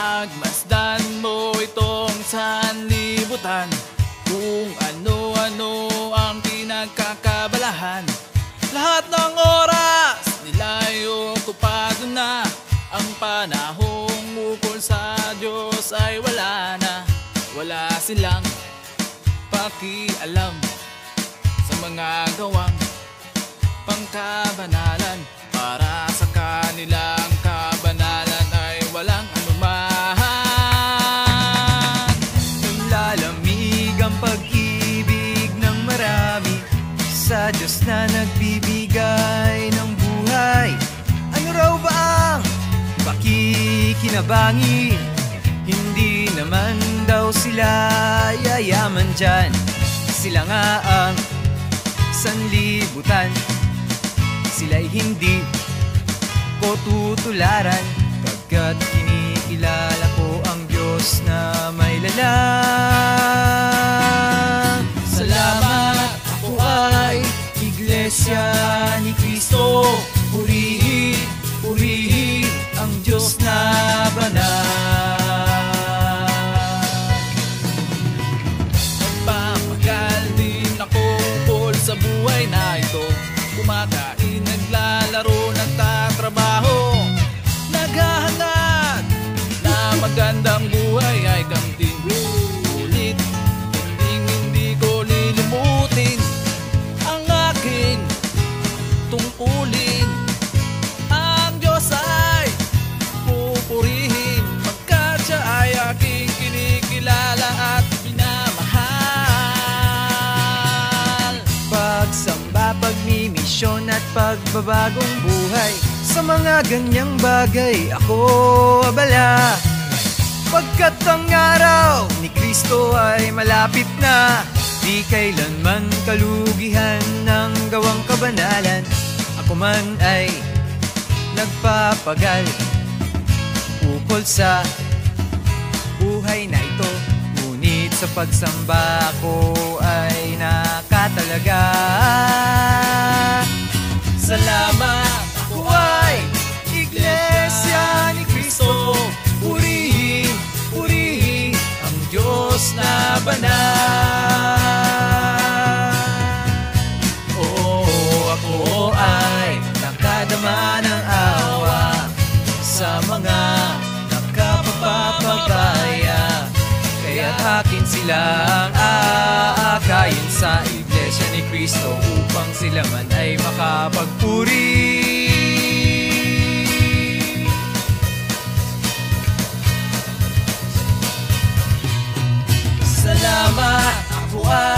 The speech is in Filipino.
Pagmasdan mo itong sanlibutan, kung ano-ano ang pinagkakabalahan. Lahat ng oras nila'y okupado na. Ang panahong ukol sa Diyos ay wala na. Wala silang pakialam sa mga gawang pangkabanalan. Para sa kanilang kabanalan ay walang anuman. Nalalamig ang pag-ibig ng marami sa Diyos na nagbibigay ng buhay. Ano raw ba ang pakikinabangin? Hindi naman daw sila yayaman dyan. Sila nga ang sanlibutan. Sila'y hindi ko tutularan, pagkat kinikilala ko ang Diyos na may lalang. Salamat, ako ay Iglesia ni Cristo. Purihin, purihin ang Diyos na banal. Nagpapagal din ako ukol sa buhay na ito. Kumakain, naglalaro, nagtatrabaho, naghahangad na magandang buhay ay kamtin. Ulit, hindi ko lilimutin ang aking tungkulin. Ang Diyos ay pupurihin, pagkat siya ay aking kinikilala at minamahal. Pagsamba, pagmimisyon at pagbabagong buhay, sa mga ganyang bagay ako abala, pagkat ang araw ni Kristo ay malapit na. Di kailanman kalugihan ng gawang kabanalan. Ako man ay nagpapagal ukol sa buhay na ito, ngunit sa pagsamba ko ay nakatalaga. Salamat, ako ay Iglesia ni Cristo. Purihin, purihin ang Diyos na banal. Oo, ako ay nakadama ng awa sa mga nakapagpapabaya, kaya't akin silang aakayin sa Iglesia ni Cristo, upang sila man ay makapagpuri. Salamat, ako ay